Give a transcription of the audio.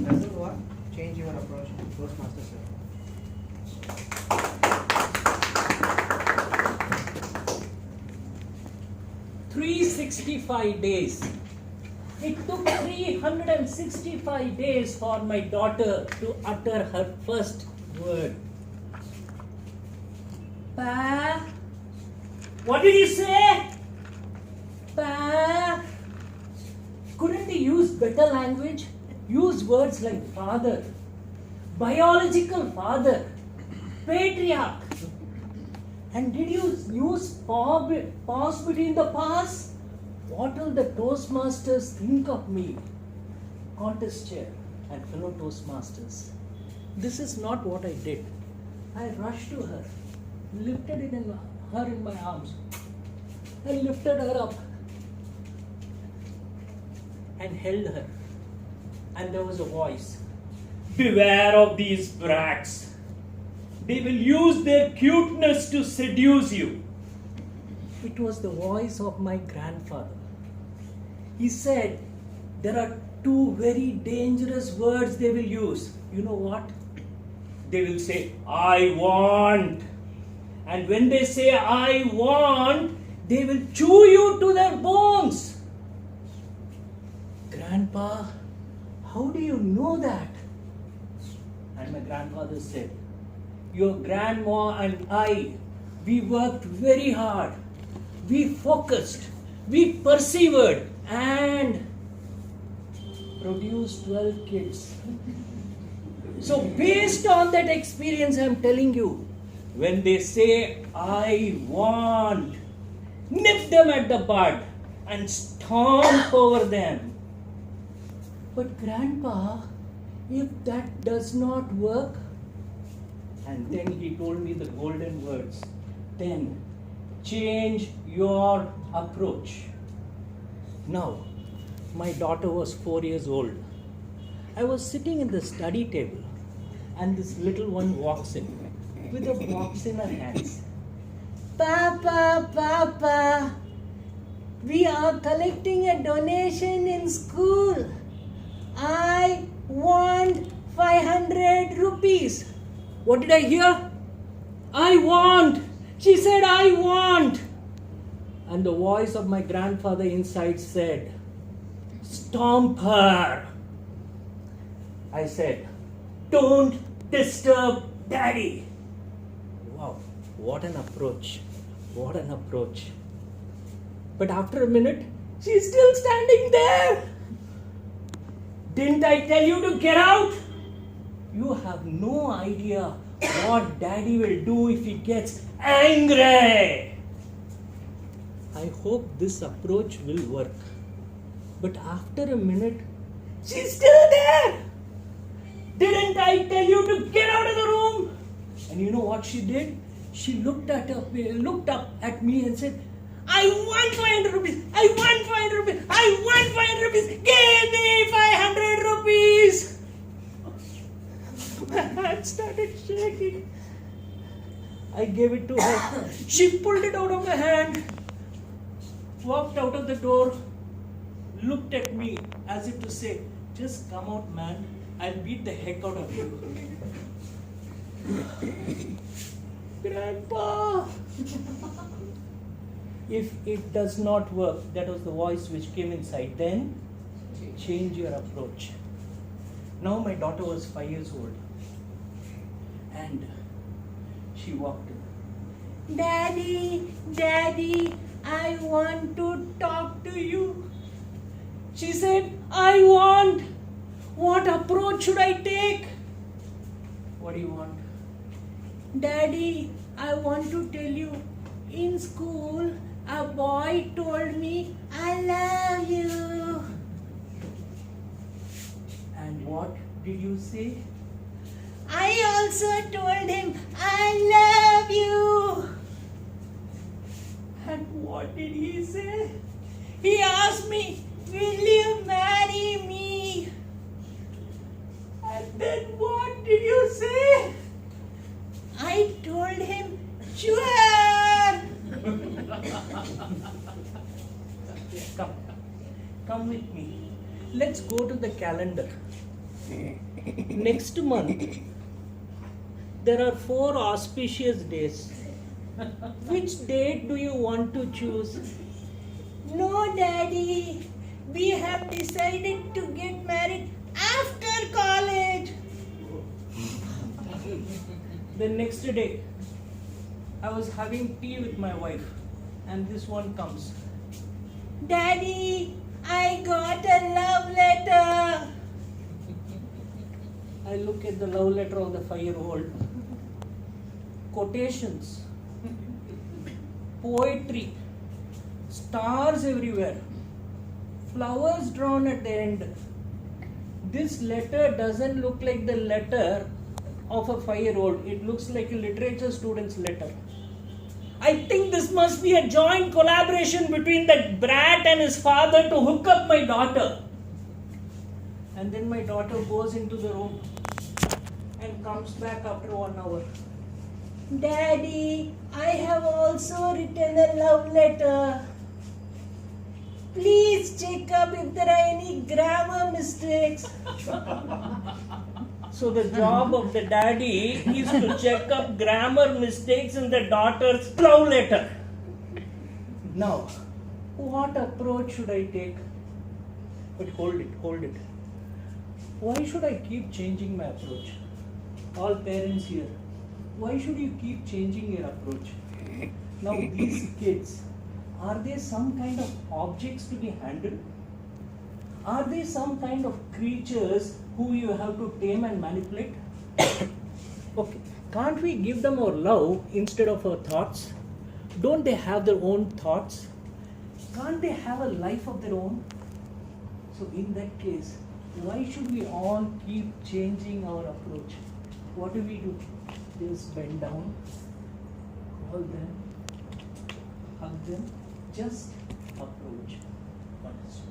doesn't work, change your approach. Toastmaster sir. 365 days. It took 365 days for my daughter to utter her first word. Pa? What did you say? Pa? Couldn't he use better language? Use words like father, biological father, patriarch. And did you use pause between the pause? What will the Toastmasters think of me? Contest chair and fellow Toastmasters. This is not what I did. I rushed to her, lifted her in my arms. I lifted her up and held her. And there was a voice. Beware of these brats. They will use their cuteness to seduce you. It was the voice of my grandfather. He said, there are two very dangerous words they will use. You know what? They will say, I want. And when they say, I want, they will chew you to their bones. Grandpa, how do you know that? And my grandfather said, your grandma and I, we worked very hard. We focused. We persevered and produced 12 kids. So based on that experience, I'm telling you, when they say, I want, nip them at the bud and stomp over them. But Grandpa, if that does not work, and then he told me the golden words, then change your approach. Now, my daughter was 4 years old. I was sitting in the study table and this little one walks in with a box in her hands. Papa, Papa, we are collecting a donation in school. I want 500 rupees. What did I hear? I want. She said, I want. And the voice of my grandfather inside said, stomp her. I said, don't disturb Daddy. Wow, what an approach. What an approach. But after a minute, she's still standing there. Didn't I tell you to get out? You have no idea what Daddy will do if he gets angry. I hope this approach will work. But after a minute, she's still there. Didn't I tell you to get out of the room? And you know what she did? She looked up at me and said, I want 500 rupees. I want 500 rupees. I want 500 rupees. Give me 500 rupees. My hand started shaking. I gave it to her. She pulled it out of my hand, walked out of the door, looked at me as if to say, just come out, man. I'll beat the heck out of you. Grandpa! If it does not work, that was the voice which came inside, then change your approach. Now my daughter was 5 years old. And she walked in. Daddy, Daddy, I want to talk to you. She said, I want. What approach should I take? What do you want? Daddy, I want to tell you, in school, a boy told me, I love you. And what did you say? I also told him, I love you. And what did he say? He asked me, will you marry me? And then what did you say? I told him, sure. Come with me. Let's go to the calendar. Next month, there are 4 auspicious days. Which date do you want to choose? No, Daddy. We have decided to get married after college. The next day, I was having tea with my wife, and this one comes. Daddy, I got a love letter. I look at the love letter of the 5-year-old. Quotations, poetry, stars everywhere, flowers drawn at the end. This letter doesn't look like the letter of a 5-year-old. It looks like a literature student's letter. I think this must be a joint collaboration between that brat and his father to hook up my daughter. And then my daughter goes into the room and comes back after 1 hour. Daddy, I have also written a love letter. Please check up if there are any grammar mistakes. So the job of the daddy is to check up grammar mistakes in the daughter's love letter. Now, what approach should I take? But hold it. Why should I keep changing my approach? All parents here, why should you keep changing your approach? Now these kids, are they some kind of objects to be handled? Are they some kind of creatures who you have to tame and manipulate? Okay, can't we give them our love instead of our thoughts? Don't they have their own thoughts? Can't they have a life of their own? So in that case, why should we all keep changing our approach? What do we do? Just bend down, call them, hug them, just approach. Honest.